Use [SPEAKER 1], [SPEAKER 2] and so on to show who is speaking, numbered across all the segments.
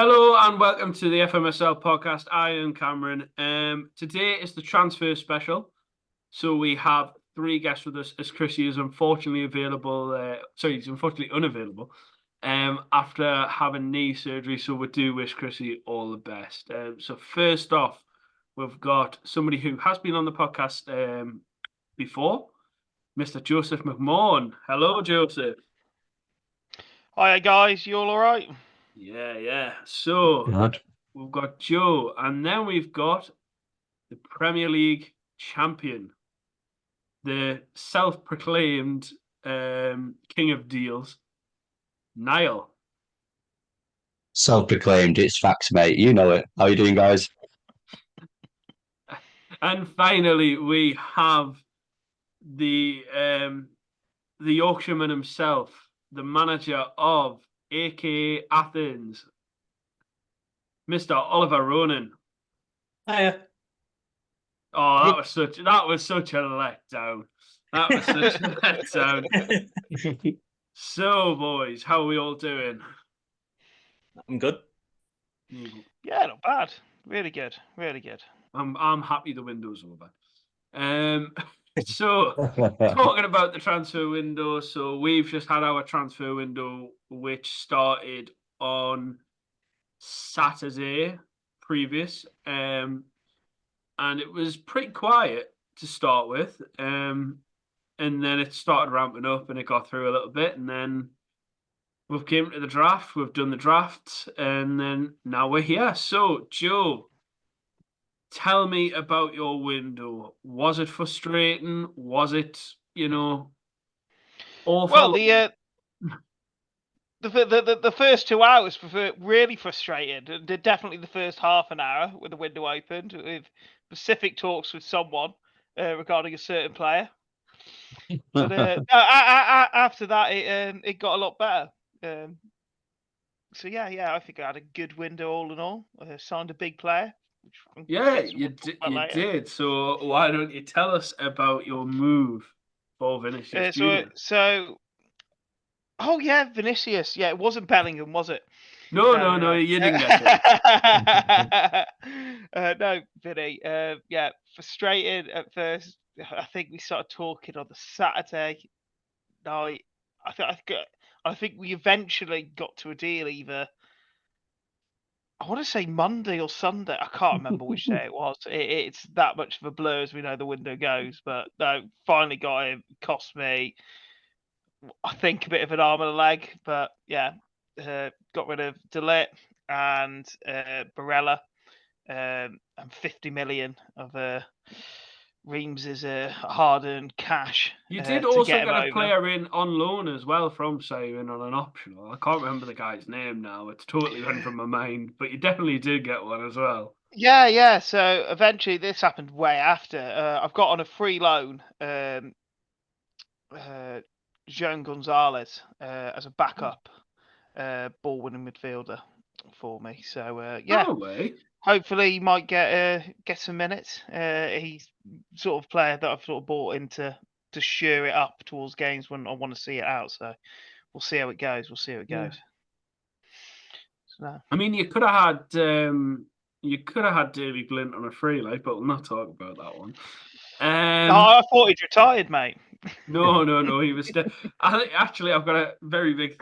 [SPEAKER 1] Hello and welcome to the FMSL Podcast. I am Cameron. Today is the transfer special. So we have three guests with us as Chrissy is unfortunately he's unfortunately unavailable after having knee surgery. So we do wish Chrissy all the best. So first off, we've got somebody who has been on the podcast before, Mr. Joseph McMahon. Hello, Joseph.
[SPEAKER 2] Hiya guys, you all right?
[SPEAKER 1] Yeah. So we've got Joe, and then we've got the Premier League champion, the self-proclaimed king of deals, Niall.
[SPEAKER 3] Self-proclaimed, it's facts, mate. You know it. How are you doing, guys?
[SPEAKER 1] And finally, we have the Yorkshireman himself, the manager of AEK Athens, Mr. Oliver Ronan.
[SPEAKER 4] Hiya.
[SPEAKER 1] Oh, that was such a letdown. That was such a letdown. So, boys, how are we all doing?
[SPEAKER 4] I'm good.
[SPEAKER 2] Yeah, not bad. Really good.
[SPEAKER 1] I'm happy the window's over. So talking about the transfer window, so we've just had our transfer window, which started on Saturday previous, and it was pretty quiet to start with, and then it started ramping up, and it got through a little bit, and then we've came to the draft, we've done the draft, and then now we're here. So, Joe, tell me about your window. Was it frustrating? Was it, awful?
[SPEAKER 2] Well, the first 2 hours were really frustrating. Definitely the first half an hour with the window opened, with specific talks with someone regarding a certain player. But after that, it got a lot better. So yeah, I think I had a good window all in all. Signed a big player.
[SPEAKER 1] Yeah, you did. So why don't you tell us about your move for Vinicius Junior?
[SPEAKER 2] Oh yeah, Vinicius. Yeah, it wasn't Bellingham, was it?
[SPEAKER 1] No, you didn't get
[SPEAKER 2] it. No, Vinny. Yeah, frustrated at first. I think we started talking on the Saturday night. I think we eventually got to a deal either. I want to say Monday or Sunday. I can't remember which day it was. It's that much of a blur as we know the window goes. But no, finally got him. Cost me, I think, a bit of an arm and a leg. But yeah, got rid of Delit and Barella, and 50 million of Reims' hard-earned cash.
[SPEAKER 1] You did also get a player in on loan as well from Siren on an optional. I can't remember the guy's name now. It's totally run from my mind. But you definitely did get one as well.
[SPEAKER 2] Yeah. So eventually this happened way after. I've got on a free loan Joan Gonzalez as a backup ball-winning midfielder for me. So yeah.
[SPEAKER 1] No way.
[SPEAKER 2] Hopefully he might get some minutes. He's sort of player that I've sort of bought in to shore it up towards games when I want to see it out. So we'll see how it goes.
[SPEAKER 1] Yeah.
[SPEAKER 2] So,
[SPEAKER 1] I mean, you could have had Davy Blint on a free, but we'll not talk about that one.
[SPEAKER 2] I thought he'd retired, mate.
[SPEAKER 1] No, he was still. Actually, I've got a very big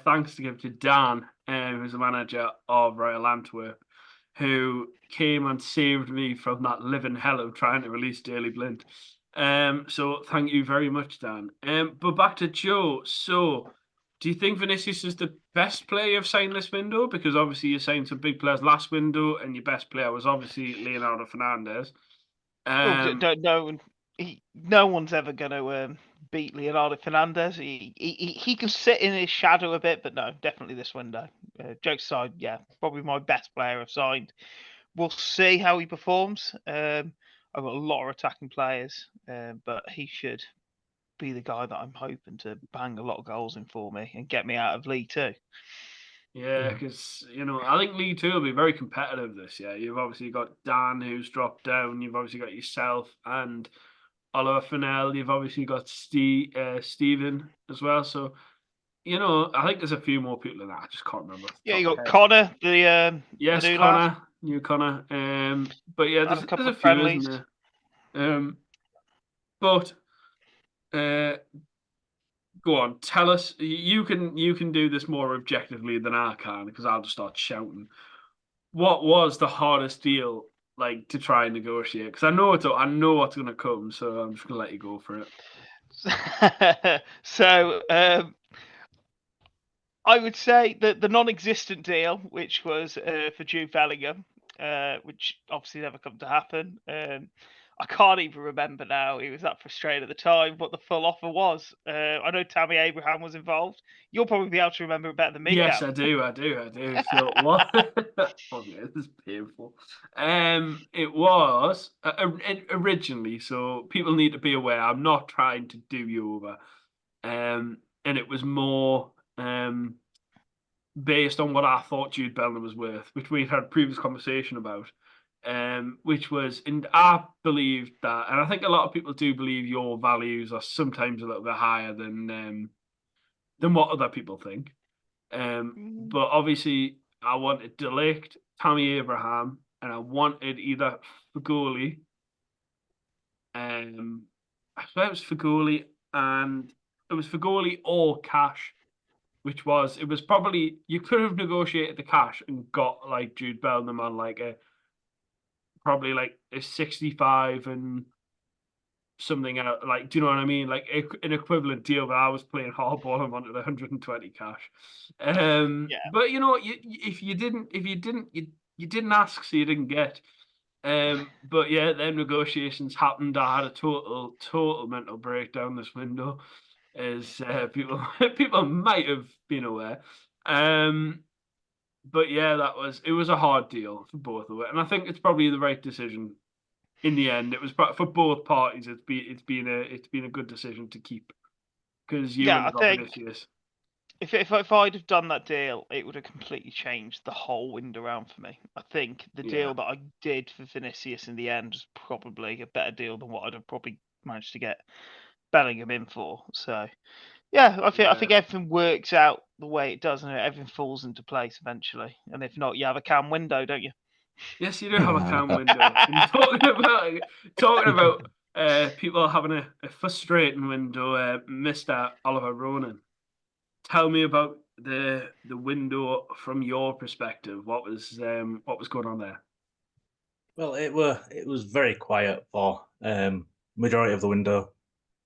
[SPEAKER 1] thanks to give to Dan, who's the manager of Royal Antwerp, who came and saved me from that living hell of trying to release Daley Blind. So thank you very much, Dan. But back to Joe. So do you think Vinicius is the best player you've signed this window? Because obviously you signed some big players last window, and your best player was obviously Leonardo Fernandez.
[SPEAKER 2] No one's ever going to beat Leonardo Fernandez. He can sit in his shadow a bit, but no, definitely this window. Jokes aside, yeah, probably my best player I've signed. We'll see how he performs. I've got a lot of attacking players, but he should be the guy that I'm hoping to bang a lot of goals in for me and get me out of League Two.
[SPEAKER 1] Yeah, because I think League Two will be very competitive this year. You've obviously got Dan, who's dropped down. You've obviously got yourself and Oliver Fennell. You've obviously got Stephen as well. So I think there's a few more people than that. I just can't remember.
[SPEAKER 2] Yeah, you got Connor, the
[SPEAKER 1] Yes,
[SPEAKER 2] new lad.
[SPEAKER 1] Connor, new Connor. But yeah,
[SPEAKER 2] Had
[SPEAKER 1] there's
[SPEAKER 2] a couple
[SPEAKER 1] a
[SPEAKER 2] of
[SPEAKER 1] few,
[SPEAKER 2] friendlies.
[SPEAKER 1] isn't there? But go on, tell us. You can do this more objectively than I can because I'll just start shouting. What was the hardest deal like to try and negotiate? Because I know what's going to come, so I'm just going to let you go for it.
[SPEAKER 2] So I would say that the non-existent deal, which was for Jude Bellingham, which obviously never come to happen. I can't even remember now. He was that frustrated at the time what the full offer was. I know Tammy Abraham was involved. You'll probably be able to remember it better than me,
[SPEAKER 1] Yes,
[SPEAKER 2] Cam.
[SPEAKER 1] I do. So what? Okay, this is painful. It was originally. So people need to be aware. I'm not trying to do you over. And it was more based on what I thought Jude Bellingham was worth, which we've had previous conversation about. Which was, and I believed that, and I think a lot of people do believe your values are sometimes a little bit higher than what other people think. But obviously, I wanted Delict, Tammy Abraham, and I wanted either Fagoli. I swear it was Fagoli, and it was Fagoli or cash, it was probably you could have negotiated the cash and got like Jude Bellingham on probably like a 65 and something out. Like, do you know what I mean? Like an equivalent deal, but I was playing hardball and wanted 120 cash.
[SPEAKER 2] Yeah.
[SPEAKER 1] But if you didn't ask, so you didn't get. But yeah, then negotiations happened. I had a total mental breakdown this window, as people might have been aware. But yeah, it was a hard deal for both of it, and I think it's probably the right decision in the end. It was for both parties. It's been a good decision to keep because you
[SPEAKER 2] Yeah,
[SPEAKER 1] wouldn't
[SPEAKER 2] I
[SPEAKER 1] have got
[SPEAKER 2] think
[SPEAKER 1] Vinicius.
[SPEAKER 2] if I'd have done that deal, it would have completely changed the whole window round for me. I think the
[SPEAKER 1] Yeah.
[SPEAKER 2] deal that I did for Vinicius in the end was probably a better deal than what I'd have probably managed to get Bellingham in for. So yeah, I think everything works out the way it does, and everything falls into place eventually. And if not, you have a cam window, don't you?
[SPEAKER 1] Yes, you do have a cam window. And talking about people having a frustrating window, Mr. Oliver Ronan. Tell me about the window from your perspective. What was going on there?
[SPEAKER 4] Well, it was very quiet for majority of the window.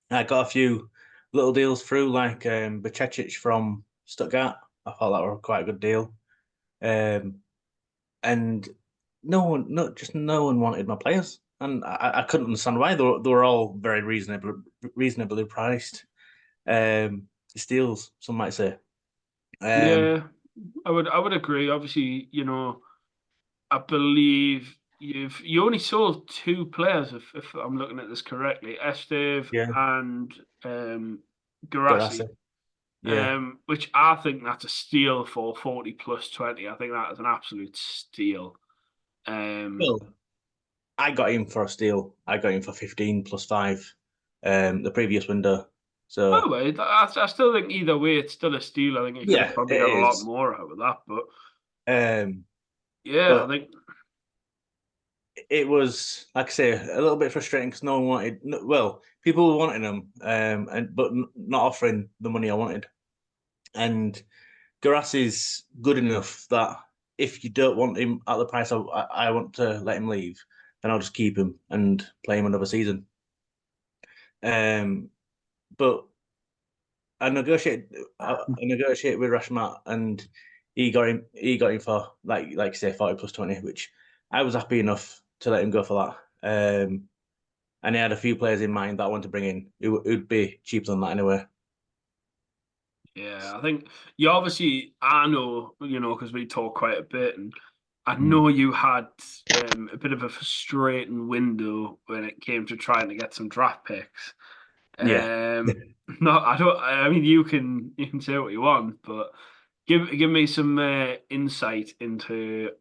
[SPEAKER 4] I got a few little deals through, like Bacecic from Stuttgart. I thought that were quite a good deal. And no one wanted my players, and I couldn't understand why. They were all very reasonably priced. Steals, some might say.
[SPEAKER 1] Yeah, I would agree. Obviously, I believe you only sold two players, if I'm looking at this correctly, Esteve
[SPEAKER 4] Yeah,
[SPEAKER 1] and
[SPEAKER 4] Garassi.
[SPEAKER 1] Garassi.
[SPEAKER 4] Yeah.
[SPEAKER 1] Which I think that's a steal for 40 plus 20. I think that is an absolute steal.
[SPEAKER 4] Well, I got him for a steal. I got him for 15 plus 5, the previous window.
[SPEAKER 1] By
[SPEAKER 4] So
[SPEAKER 1] the way, I still think either way it's still a steal. I think you could have
[SPEAKER 4] yeah,
[SPEAKER 1] probably
[SPEAKER 4] it
[SPEAKER 1] got a lot
[SPEAKER 4] is.
[SPEAKER 1] more out of that, but
[SPEAKER 4] Um,
[SPEAKER 1] yeah, I
[SPEAKER 4] but
[SPEAKER 1] think
[SPEAKER 4] it was, like I say, a little bit frustrating because no one wanted. Well, people were wanting them, but not offering the money I wanted. And Garassi's good enough that if you don't want him at the price I want to let him leave, then I'll just keep him and play him another season. But I negotiated with Rashmat, and he got him for like say 40 plus 20, which I was happy enough to let him go for that. And he had a few players in mind that I wanted to bring in who'd be cheaper than that anyway.
[SPEAKER 1] yeah, I think I know, because we talk quite a bit, and I
[SPEAKER 4] Mm.
[SPEAKER 1] know you had a bit of a frustrating window when it came to trying to get some draft picks.
[SPEAKER 4] Yeah.
[SPEAKER 1] No, I don't. I mean, you can say what you want, but give me some insight into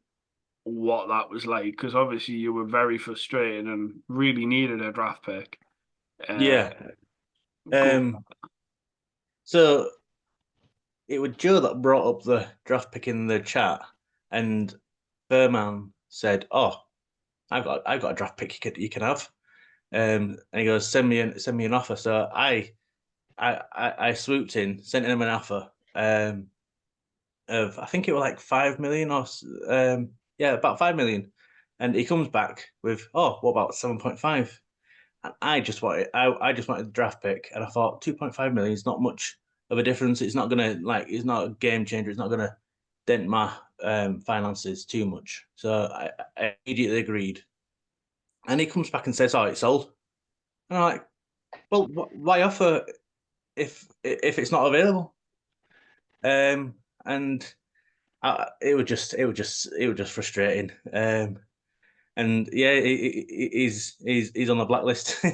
[SPEAKER 1] what that was like, because obviously you were very frustrated and really needed a draft pick.
[SPEAKER 4] Yeah.
[SPEAKER 1] Go.
[SPEAKER 4] So it was Joe that brought up the draft pick in the chat, and Berman said, "Oh, I've got a draft pick you can have." And he goes, "Send me an offer." So I swooped in, sent him an offer of, I think it was like 5 million about 5 million, and he comes back with, "Oh, what about 7.5?" And I just wanted the draft pick, and I thought 2.5 million is not much of a difference. It's not gonna it's not a game changer. It's not gonna dent my finances too much. So I immediately agreed. And he comes back and says, "Oh, it's sold." And I'm like, "Well, why offer if it's not available?" And it was just frustrating. And yeah, he's on the blacklist.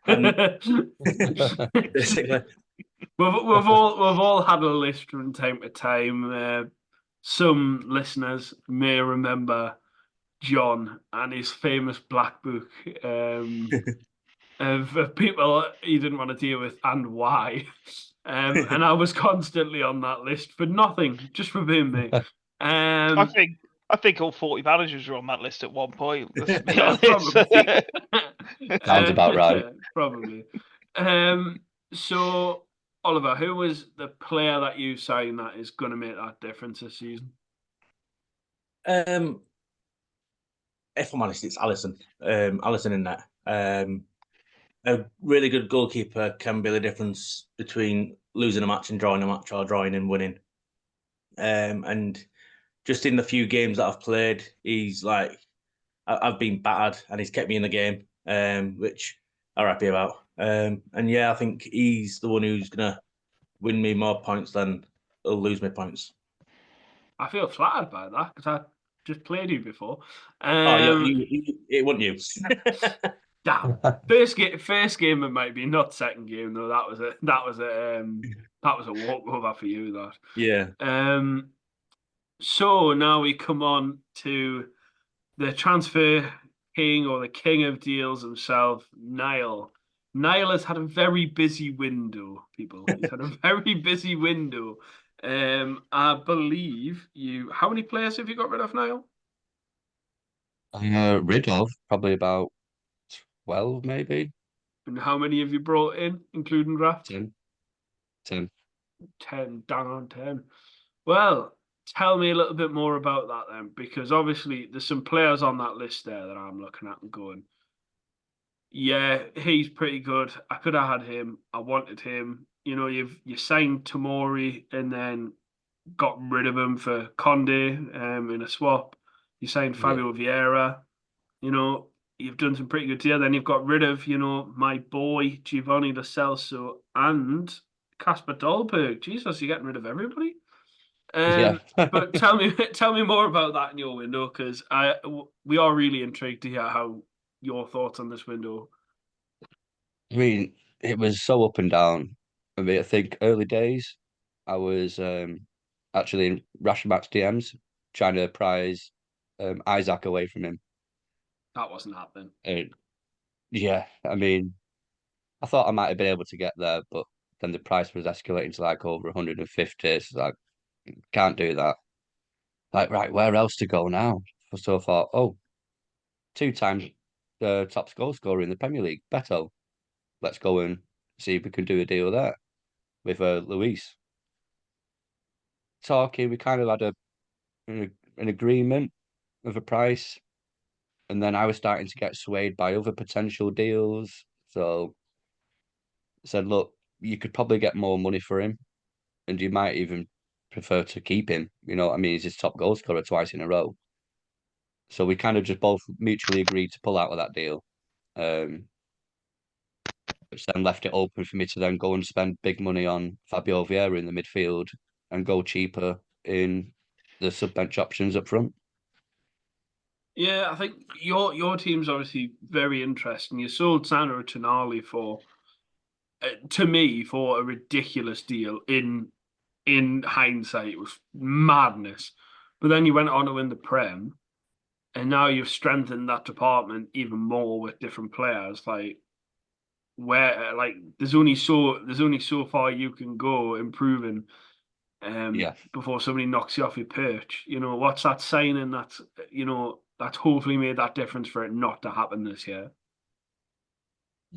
[SPEAKER 4] And basically,
[SPEAKER 1] we've all had a list from time to time. Some listeners may remember John and his famous black book of people he didn't want to deal with and why. And I was constantly on that list for nothing, just for being me.
[SPEAKER 2] I think all 40 managers were on that list at one point. Let's be honest.
[SPEAKER 1] Probably.
[SPEAKER 3] Sounds about right.
[SPEAKER 1] Probably. So, Oliver, who was the player that you signed that is going to make that difference this season?
[SPEAKER 4] if I'm honest, it's Alisson. Alisson in net. A really good goalkeeper can be the difference between losing a match and drawing a match, or drawing and winning. And just in the few games that I've played, he's like, I've been battered and he's kept me in the game, which I'm happy about. And yeah, I think he's the one who's gonna win me more points than he'll lose me points.
[SPEAKER 1] I feel flattered by that because I just played you before.
[SPEAKER 4] It wasn't you.
[SPEAKER 1] Damn. First game it might be, not second game though. That was a walkover for you. That.
[SPEAKER 4] Yeah.
[SPEAKER 1] So now we come on to the transfer king, or the king of deals himself, Niall. Niall has had a very busy window, people. He's had a very busy window. I believe you. How many players have you got rid of, Niall?
[SPEAKER 3] Rid of probably about 12, maybe
[SPEAKER 1] And how many have you brought in, including draft?
[SPEAKER 3] 10. 10.
[SPEAKER 1] 10, down on 10. Well, tell me a little bit more about that then, because obviously there's some players on that list there that I'm looking at and going, yeah, he's pretty good. I could have had him. I wanted him. You know, you signed Tomori and then got rid of him for Conde in a swap. You signed Fabio Vieira. You know, you've done some pretty good deal. Then you've got rid of, my boy Giovanni Lo Celso and Casper Dolberg. Jesus, you're getting rid of everybody. But tell me more about that in your window, because we are really intrigued to hear how your thoughts on this window.
[SPEAKER 3] I mean, it was so up and down. I mean, I think early days, I was actually in Rashamak's DMs trying to prize Isaac away from him.
[SPEAKER 1] That wasn't happening.
[SPEAKER 3] Yeah, I mean, I thought I might have been able to get there, but then the price was escalating to like over 150. So like, can't do that. Like, right, where else to go now? So I thought, oh, 2 times the top goal scorer in the Premier League, Beto. Let's go and see if we can do a deal there with Luis. Talking, we kind of had an agreement of a price, and then I was starting to get swayed by other potential deals. So I said, look, you could probably get more money for him, and you might even prefer to keep him. You know what I mean? He's his top goal scorer twice in a row. So we kind of just both mutually agreed to pull out of that deal. Which then left it open for me to then go and spend big money on Fabio Vieira in the midfield and go cheaper in the sub-bench options up front.
[SPEAKER 1] Yeah, I think your team's obviously very interesting. You sold Sandro Tonali to me, for a ridiculous deal. In hindsight, it was madness. But then you went on to win the Prem, and now you've strengthened that department even more with different players. There's only so far you can go improving before somebody knocks you off your perch. What's that signing that's hopefully made that difference for it not to happen this year?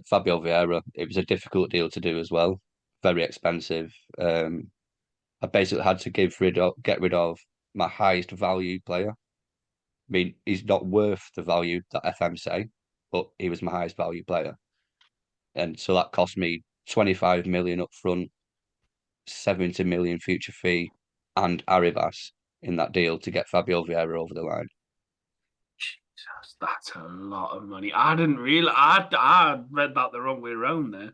[SPEAKER 3] Fabio Vieira. It was a difficult deal to do as well. Very expensive. I basically had to get rid of my highest value player. I mean, he's not worth the value that FM say, but he was my highest value player. And so that cost me 25 million up front, 70 million future fee, and Arribas in that deal to get Fabio Vieira over the line.
[SPEAKER 1] Jesus, that's a lot of money. I didn't realize. I read that the wrong way around there.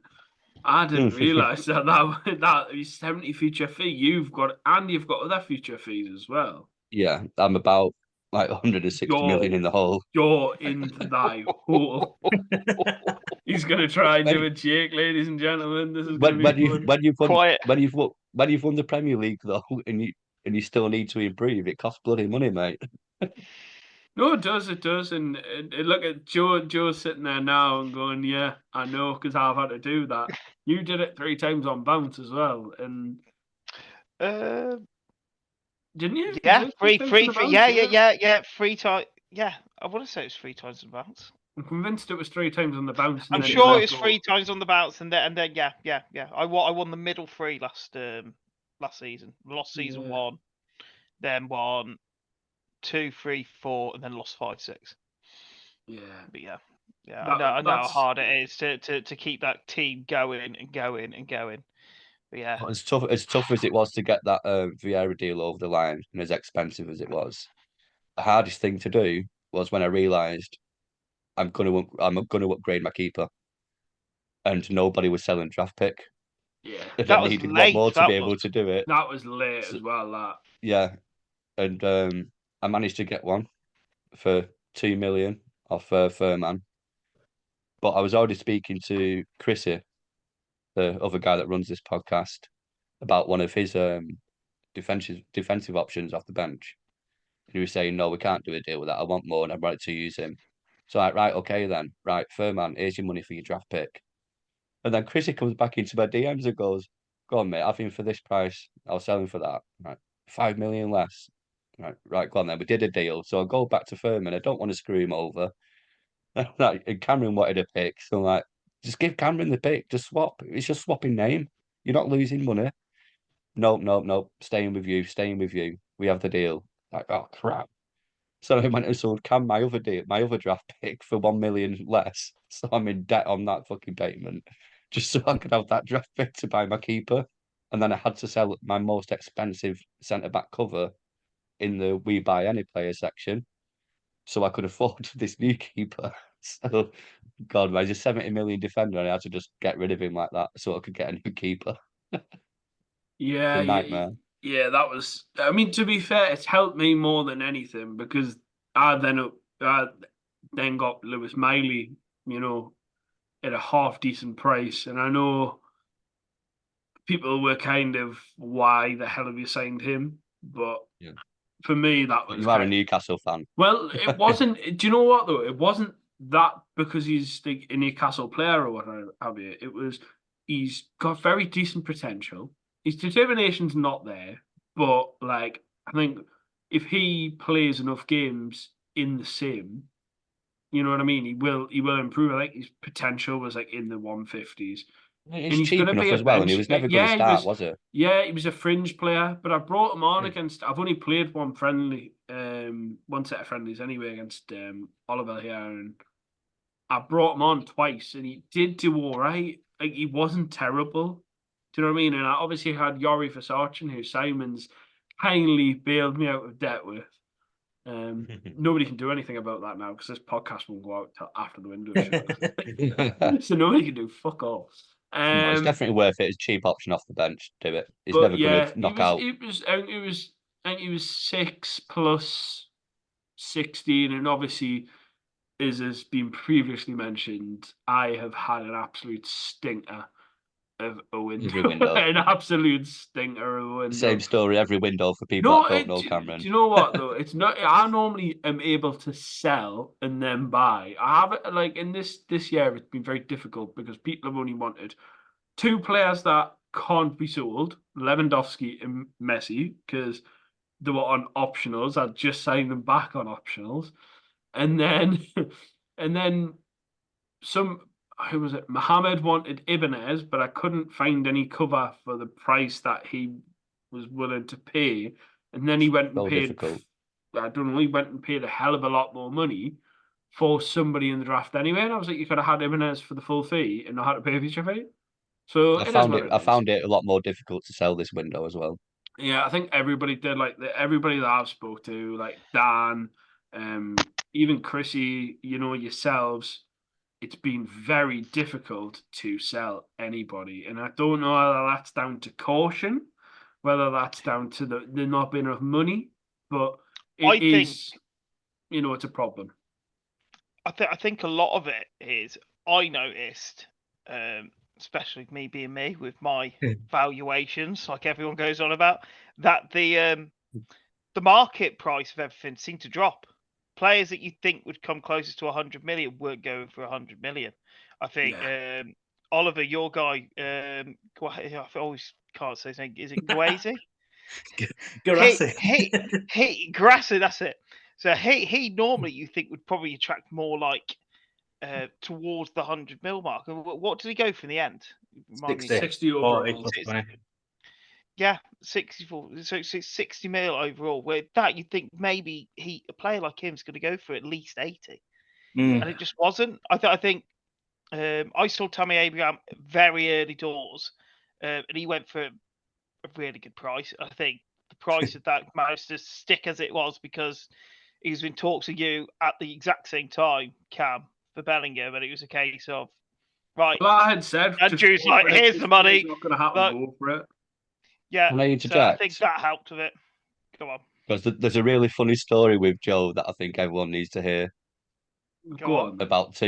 [SPEAKER 1] I didn't realize that 70 future fee you've got other future fees as well.
[SPEAKER 3] Yeah, I'm about like 160 million in the hole.
[SPEAKER 1] You're in thy hole. He's gonna try and do a Jake, ladies and gentlemen. This is
[SPEAKER 3] when you've won the Premier League though, and you still need to improve, it costs bloody money, mate.
[SPEAKER 1] No, it does, and look at Joe's sitting there now and going, yeah, I know, because I've had to do that. You did it 3 times on bounce as well, and didn't you?
[SPEAKER 2] Yeah, three, yeah, 3 times. Yeah, I want to say it was 3 times on bounce.
[SPEAKER 1] I'm convinced it was 3 times on the bounce.
[SPEAKER 2] I'm sure it was 3 times on the bounce, and then yeah. I won the middle 3 last season. Lost season 1, then won 2, 3, 4, and then lost 5, 6.
[SPEAKER 1] Yeah,
[SPEAKER 2] but yeah. I know how hard it is to keep that team going and going and going. But yeah,
[SPEAKER 3] as tough as it was to get that Vieira deal over the line, and as expensive as it was, the hardest thing to do was when I realised I'm gonna upgrade my keeper, and nobody was selling draft pick.
[SPEAKER 1] Yeah,
[SPEAKER 3] and I needed one more to be able to do it.
[SPEAKER 1] That was late as well. That
[SPEAKER 3] yeah, and I managed to get one for 2 million off Furman. But I was already speaking to Chrissy, the other guy that runs this podcast, about one of his defensive options off the bench. And he was saying, no, we can't do a deal with that. I want more and I'd like to use him. So I'm like, right, okay then. Right, Furman, here's your money for your draft pick. And then Chrissy comes back into my DMs and goes, go on, mate, have him for this price. I'll sell him for that. Right, 5 million less. Right, go on then. We did a deal. So I go back to Furman. I don't want to screw him over. And Cameron wanted a pick. So I'm like, just give Cameron the pick. Just swap. It's just swapping name. You're not losing money. Nope. Staying with you. We have the deal. Like, oh crap. So I went and sold Cam my other draft pick for 1 million less. So I'm in debt on that fucking payment. Just so I could have that draft pick to buy my keeper. And then I had to sell my most expensive centre back cover in the We Buy Any Player section. So I could afford this new keeper. So God, man, he's a 70 million defender, and I had to just get rid of him like that so I could get a new keeper.
[SPEAKER 1] Yeah,
[SPEAKER 3] nightmare.
[SPEAKER 1] Yeah, that was. I mean, to be fair, it's helped me more than anything because I then got Lewis Miley, at a half decent price, and I know people were kind of, why the hell have you signed him? But for me, that was.
[SPEAKER 3] You are a Newcastle fan.
[SPEAKER 1] Well, it wasn't. Do you know what though? It wasn't that because he's a Newcastle player or what have you. It was he's got very decent potential. His determination's not there, but I think if he plays enough games in the sim, you know what I mean. He will improve. I think his potential was in the 150s.
[SPEAKER 3] He's cheap enough as well, and he was never going to start, was it?
[SPEAKER 1] Yeah, he was a fringe player, but I brought him on against. I've only played one friendly, one set of friendlies anyway against Oliver here, and I brought him on twice, and he did do all right. He wasn't terrible. Do you know what I mean? And I obviously had Yori Versachin, who Simon's kindly bailed me out of debt with. Nobody can do anything about that now because this podcast won't go out till after the window shuts. So nobody can do fuck all.
[SPEAKER 3] It's definitely worth it. It's a cheap option off the bench. Do it. He's never going to knock out.
[SPEAKER 1] I think he was 6 plus 16, and obviously, as has been previously mentioned, I have had an absolute stinker of a window. An absolute stinker of a window.
[SPEAKER 3] Same story every window for people that don't know Cameron.
[SPEAKER 1] Do you know what though? It's not. I normally am able to sell and then buy. I have it in this year. It's been very difficult because people have only wanted two players that can't be sold, Lewandowski and Messi, because they were on optionals. I'd just signed them back on optionals. And then some, who was it? Mohamed wanted Ibanez, but I couldn't find any cover for the price that he was willing to pay. And then he went and
[SPEAKER 3] So
[SPEAKER 1] paid,
[SPEAKER 3] difficult.
[SPEAKER 1] I don't know, he went and paid a hell of a lot more money for somebody in the draft anyway. And I was like, you could have had Ibanez for the full fee and not had to pay for your fee. So it is what it
[SPEAKER 3] I
[SPEAKER 1] is.
[SPEAKER 3] found it a lot more difficult to sell this window as well.
[SPEAKER 1] Yeah, I think everybody did. Like everybody that I've spoke to, like Dan, even Chrissy, yourselves, it's been very difficult to sell anybody. And I don't know whether that's down to caution, whether that's down to there not being enough money, but
[SPEAKER 2] I think
[SPEAKER 1] it's a problem.
[SPEAKER 2] I think a lot of it is I noticed, especially me being me with my valuations, like everyone goes on about, that the market price of everything seemed to drop. Players that you think would come closest to 100 million weren't going for 100 million. I think Oliver, your guy, I always can't say his name. Is it Guazi? He Grassi, that's it. So he normally you think would probably attract more like towards the 100 mil mark. What did he go for in the end?
[SPEAKER 1] 60 overall.
[SPEAKER 4] 40.
[SPEAKER 2] Yeah, 64. So it's 60 mil overall. Where that you think maybe a player like him is going to go for at least 80, and it just wasn't. I think I saw Tammy Abraham very early doors, and he went for a really good price. I think the price of that managed to stick as it was because he was in talks with you at the exact same time, Cam, for Bellingham, and it was a case of right.
[SPEAKER 1] Well, I had said,
[SPEAKER 2] Andrew's like, here's the money.
[SPEAKER 1] It's not going to happen. Go for it.
[SPEAKER 2] Yeah,
[SPEAKER 3] Can I interject?
[SPEAKER 2] so I think that helped with it. Go on.
[SPEAKER 3] Because there's a really funny story with Joe that I think everyone needs to hear.
[SPEAKER 1] Go on.
[SPEAKER 3] About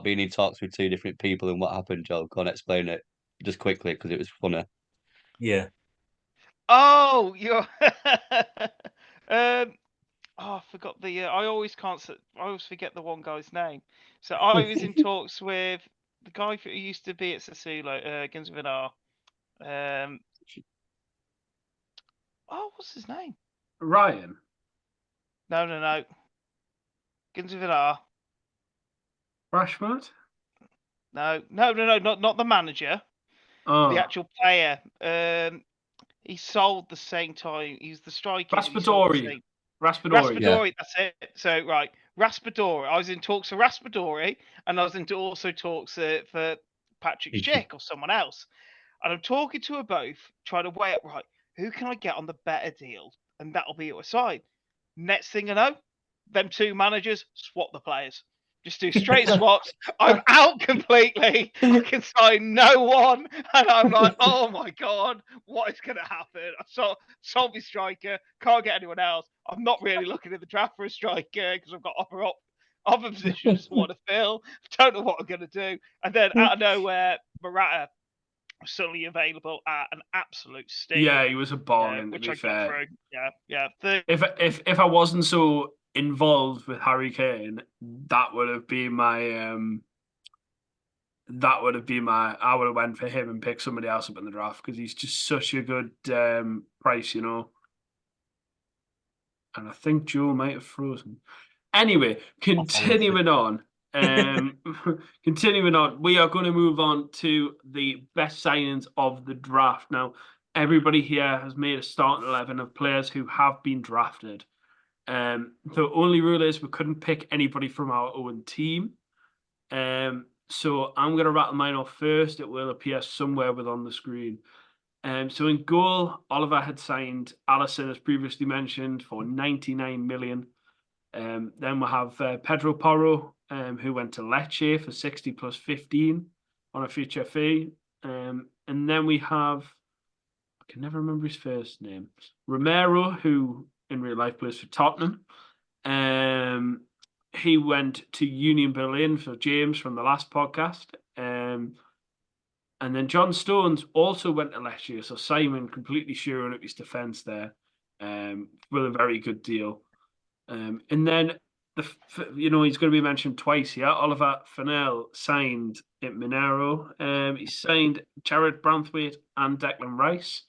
[SPEAKER 3] being in talks with two different people and what happened, Joe. Go on, explain it just quickly because it was funny.
[SPEAKER 4] Yeah.
[SPEAKER 2] Oh, you're. I forgot the. I always forget the one guy's name. So I was in talks with the guy who used to be at Sassuolo, Guns with an R. What's his name?
[SPEAKER 1] Ryan.
[SPEAKER 2] No. Guns with an R.
[SPEAKER 1] Rashford?
[SPEAKER 2] No, not the manager.
[SPEAKER 1] Oh.
[SPEAKER 2] The actual player. He sold the same time. He's the striker.
[SPEAKER 1] Raspadori,
[SPEAKER 2] yeah. That's it. So right, Raspadori. I was in talks for Raspadori, and I was into also talks for Patrick Schick or someone else. And I'm talking to her both, trying to weigh up right. Who can I get on the better deal? And that'll be our side. Next thing I know, them two managers swap the players. Just do straight swaps. I'm out completely. I can sign no one. And I'm like, oh my God, what is going to happen? I sold my striker. Can't get anyone else. I'm not really looking at the draft for a striker because I've got other positions I want to fill. Don't know what I'm going to do. And then out of nowhere, Morata was suddenly available at an absolute steal.
[SPEAKER 1] Yeah, he was a bargain,
[SPEAKER 2] which
[SPEAKER 1] to be
[SPEAKER 2] fair.
[SPEAKER 1] fair.
[SPEAKER 2] Yeah.
[SPEAKER 1] If I wasn't so involved with Harry Kane, that would have been my I would have went for him and picked somebody else up in the draft because he's just such a good price, And I think Joe might have frozen. Anyway, continuing on. Continuing on, we are going to move on to the best signings of the draft. Now, everybody here has made a starting 11 of players who have been drafted. The only rule is we couldn't pick anybody from our own team. So I'm going to rattle mine off first. It will appear somewhere on the screen. So in goal, Oliver had signed Alisson, as previously mentioned, for 99 million. Then we have Pedro Porro, who went to Lecce for 60 plus 15 on a future fee. And then we have, I can never remember his first name, Romero, who in real life plays for Tottenham. He went to Union Berlin for James from the last podcast. And then John Stones also went to Lecce. So Simon completely shoring up his defence there with a very good deal. And then he's going to be mentioned twice here. Oliver Fennell signed at Monero. He signed Jared Branthwaite and Declan Rice,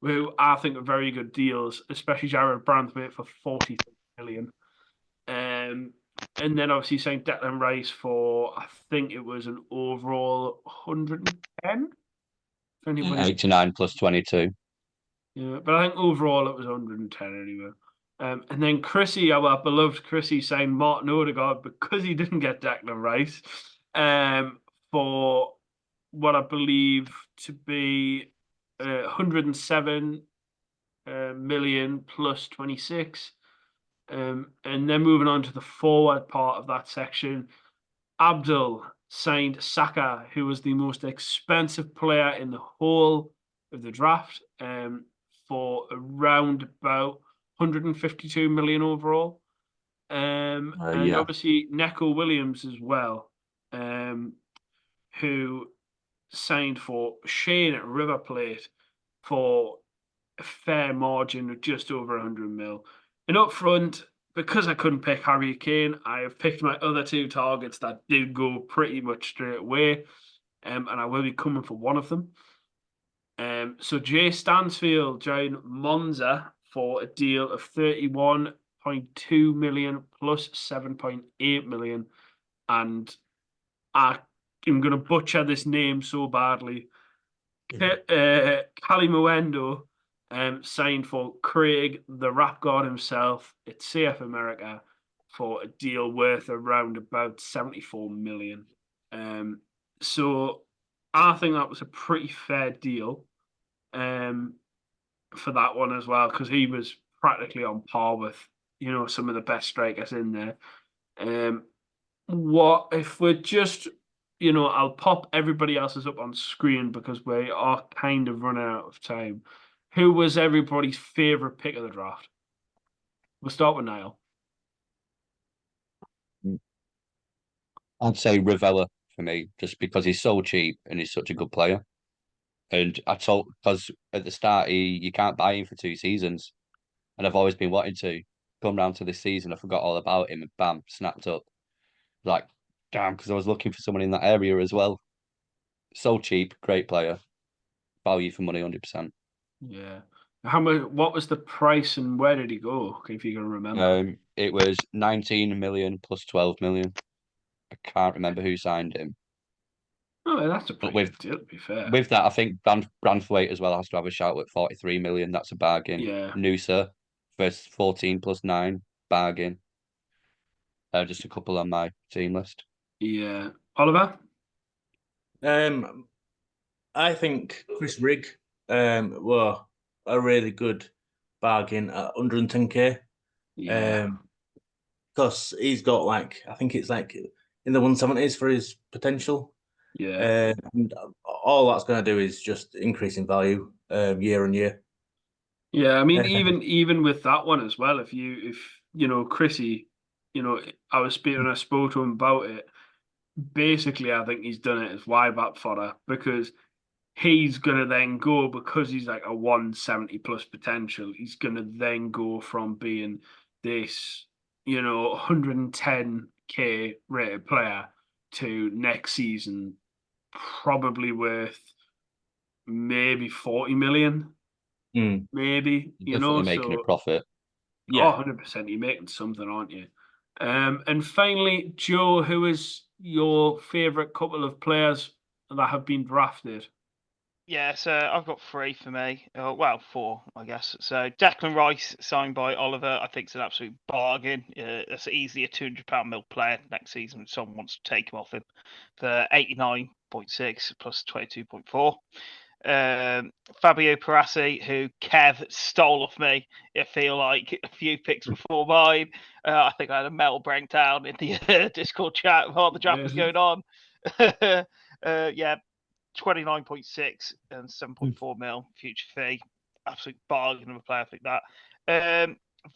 [SPEAKER 1] who I think are very good deals, especially Jared Branthwaite for 40 million. And then obviously signed Declan Rice for, I think it was an overall 110.
[SPEAKER 3] 89 plus 22.
[SPEAKER 1] Yeah, but I think overall it was 110 anyway. And then Chrissy, our beloved Chrissy, signed Martin Odegaard because he didn't get Declan Rice for what I believe to be 107 million plus 26. And then moving on to the forward part of that section, Abdul signed Saka, who was the most expensive player in the whole of the draft, for around about 152 million overall. And obviously Neco Williams as well, who signed for Shane at River Plate for a fair margin of just over 100 mil. And up front, because I couldn't pick Harry Kane, I have picked my other two targets that did go pretty much straight away, and I will be coming for one of them. So Jay Stansfield joined Monza for a deal of 31.2 million plus 7.8 million, and I am going to butcher this name so badly. Kalimowendo signed for Craig, the rap god himself, at CF America for a deal worth around about 74 million. So I think that was a pretty fair deal for that one as well, because he was practically on par with, some of the best strikers in there. What if we're just, I'll pop everybody else's up on screen because we are kind of running out of time. Who was everybody's favourite pick of the draft? We'll start with Niall.
[SPEAKER 3] I'd say Ravella for me, just because he's so cheap and he's such a good player. And because at the start you can't buy him for 2 seasons, and I've always been wanting to come down to this season. I forgot all about him and bam, snapped up. Like, damn, because I was looking for someone in that area as well. So cheap, great player, value for money, 100%.
[SPEAKER 1] Yeah. How much? What was the price and where did he go? If you can remember.
[SPEAKER 3] It was 19 million plus 12 million. I can't remember who signed him.
[SPEAKER 1] Oh, that's a pretty good deal, to be fair.
[SPEAKER 3] With that, I think Branthwaite as well has to have a shout at 43 million. That's a bargain.
[SPEAKER 1] Yeah.
[SPEAKER 3] Noosa for 14 plus 9, bargain. Just a couple on my team list.
[SPEAKER 1] Yeah. Oliver?
[SPEAKER 4] I think Chris Rigg were a really good bargain at 110k.
[SPEAKER 1] Yeah.
[SPEAKER 4] Because he's got I think it's in the 170s for his potential.
[SPEAKER 1] Yeah.
[SPEAKER 4] And all that's going to do is just increase in value year on year.
[SPEAKER 1] Yeah, I mean, even with that one as well, if Chrissy, I spoke to him about it. Basically, I think he's done it as wide-back fodder because he's gonna then go, because he's like a 170 plus potential. He's gonna then go from being this, 110k rated player to next season probably worth maybe 40 million. Maybe,
[SPEAKER 3] Definitely making a profit.
[SPEAKER 1] Yeah. 100%. You're making something, aren't you? And finally, Joe, who is your favourite couple of players that have been drafted?
[SPEAKER 2] Yeah, so I've got 3 for me. Well, 4, I guess. So Declan Rice, signed by Oliver, I think it's an absolute bargain. That's easily a £200 mil player next season if someone wants to take him off him for 89.6 plus 22.4. Fabio Parassi, who Kev stole off me, I feel like a few picks before mine. I think I had a metal breakdown in the Discord chat while the draft was going on. Yeah, 29.6 and 7.4 mil future fee. Absolute bargain of a player, I think that.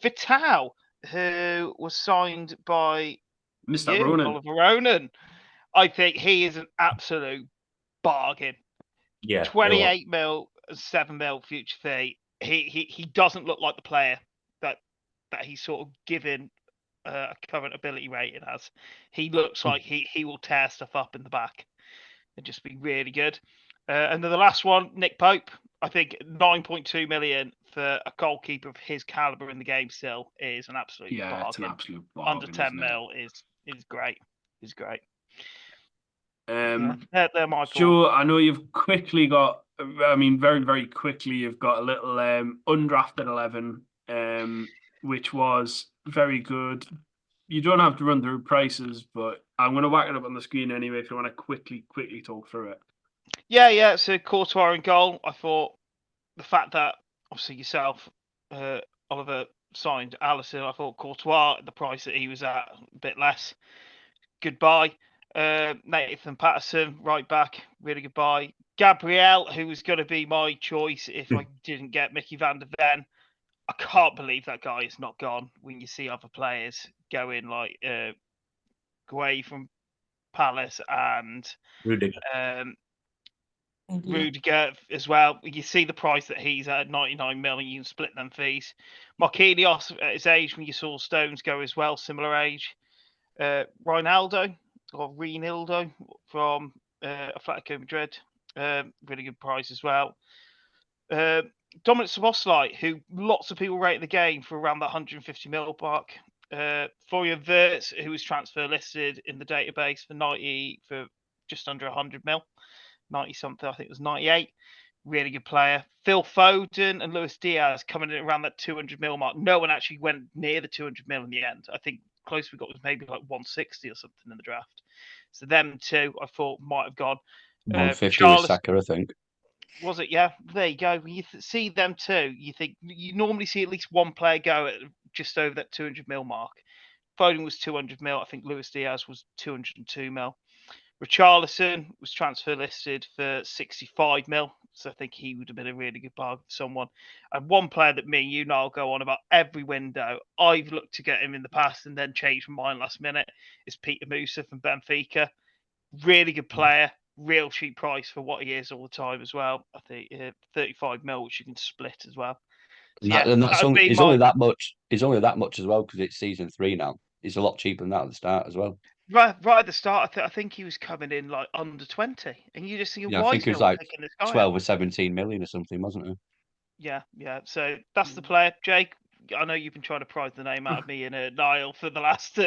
[SPEAKER 2] Vital, who was signed by
[SPEAKER 1] Mr. Ronan.
[SPEAKER 2] Oliver Ronan. I think he is an absolute bargain.
[SPEAKER 4] Yeah.
[SPEAKER 2] 28 mil, 7 mil future fee. He doesn't look like the player that he's sort of given a current ability rating as. He looks like he will tear stuff up in the back and just be really good. And then the last one, Nick Pope. I think 9.2 million for a goalkeeper of his caliber in the game still is an absolute bargain.
[SPEAKER 1] It's an absolute bargain.
[SPEAKER 2] Under 10 mil is great. Is great.
[SPEAKER 1] They're
[SPEAKER 2] my
[SPEAKER 1] Joe, I know you've quickly got. I mean, very very quickly, you've got a little undrafted 11, which was very good. You don't have to run through prices, but I'm going to whack it up on the screen anyway if you want to quickly talk through it.
[SPEAKER 2] Yeah. So Courtois in goal. I thought the fact that obviously yourself, Oliver, signed Allison, I thought Courtois, the price that he was at, a bit less. Goodbye. Nathan Patterson, right back, really goodbye. Gabriel, who was going to be my choice if I didn't get Mickey van der Ven. I can't believe that guy is not gone when you see other players going like Guay from Palace and
[SPEAKER 4] Rudiger.
[SPEAKER 2] Rudiger as well. You see the price that he's at, 99 million. You can split them fees. Marquinhos at his age, when you saw Stones go as well, similar age. Reinaldo from Atletico Madrid, really good price as well. Dominic Szoboszlai, who lots of people rate the game for around that 150 mil mark. Florian Wirtz, who was transfer listed in the database for just under 100 mil. 90 something, I think it was 98. Really good player. Phil Foden and Luis Diaz coming in around that 200 mil mark. No one actually went near the 200 mil in the end. I think close we got was maybe like 160 or something in the draft. So them two, I thought might have gone.
[SPEAKER 3] 150 was Saka, I think.
[SPEAKER 2] Was it? Yeah. There you go. When you see them two, you think you normally see at least one player go at just over that 200 mil mark. Foden was 200 mil. I think Luis Diaz was 202 mil. Richarlison was transfer listed for 65 mil, so I think he would have been a really good bargain for someone. And one player that me and you, Niall, go on about every window, I've looked to get him in the past and then changed my mind last minute, is Peter Musa from Benfica. Really good player, real cheap price for what he is all the time as well. I think 35 mil, which you can split as well. So,
[SPEAKER 3] he's only that much. He's only that much as well because it's season 3 now. He's a lot cheaper than that at the start as well.
[SPEAKER 2] Right at the start, I think he was coming in like under 20, and you just think, why
[SPEAKER 3] I think
[SPEAKER 2] is
[SPEAKER 3] it was like
[SPEAKER 2] this guy
[SPEAKER 3] 12 or 17 million or something, wasn't it?
[SPEAKER 2] Yeah. So that's the player, Jake. I know you've been trying to pry the name out of me and Niall for the last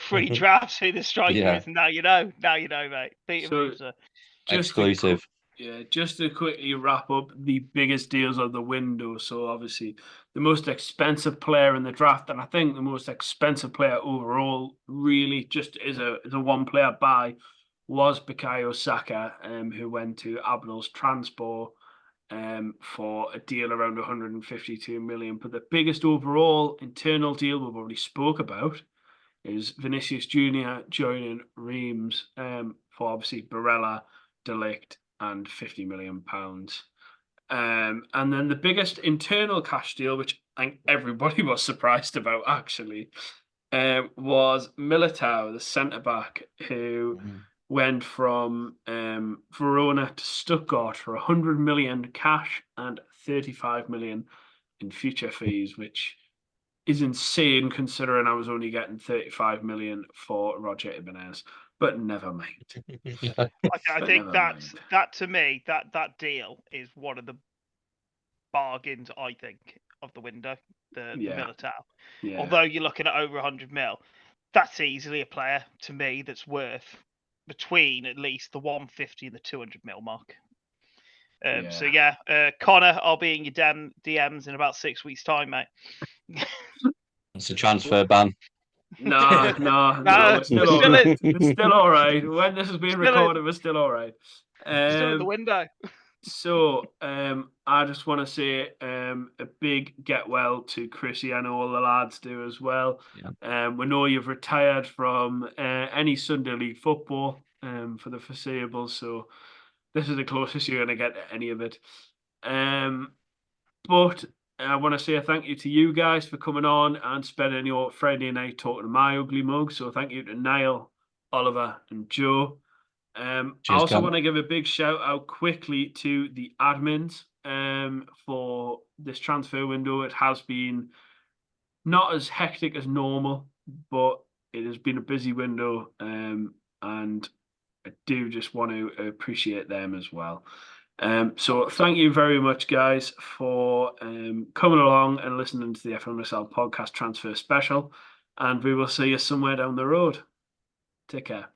[SPEAKER 2] 3 drafts who the striker is. Now you know, mate. Peter Musa.
[SPEAKER 3] Exclusive.
[SPEAKER 1] Just to quickly wrap up the biggest deals of the window. So obviously the most expensive player in the draft, and I think the most expensive player overall, really just is a one-player buy, was Bukayo Saka, who went to Abnel's Transport for a deal around 152 million. But the biggest overall internal deal we've already spoke about is Vinicius Junior joining Reims for obviously Barella, De Ligt, and £50 million. And then the biggest internal cash deal, which I think everybody was surprised about actually, was Militao, the centre-back, who went from Verona to Stuttgart for 100 million cash and 35 million in future fees, which is insane considering I was only getting 35 million for Roger Ibanez. But never mind.
[SPEAKER 2] I think that to me, that deal is one of the bargains, I think, of the window, the Militao. Yeah. Although you're looking at over 100 mil, that's easily a player to me that's worth between at least the 150 and the 200 mil mark. So Connor, I'll be in your DMs in about 6 weeks' time, mate.
[SPEAKER 3] It's a transfer ban.
[SPEAKER 1] No, it's still all right. When this is being recorded, we're still all right.
[SPEAKER 2] Still in the window.
[SPEAKER 1] So I just want to say a big get well to Chrissy. I know all the lads do as well. Yeah. We know you've retired from any Sunday League football for the foreseeable, so this is the closest you're going to get to any of it. But I want to say a thank you to you guys for coming on and spending your Friday night talking to my ugly mug. So thank you to Niall, Oliver, and Joe. I also want to give a big shout out quickly to the admins for this transfer window. It has been not as hectic as normal but it has been a busy window, and I do just want to appreciate them as well. So thank you very much, guys, for coming along and listening to the FMSL Podcast Transfer Special, and we will see you somewhere down the road. Take care.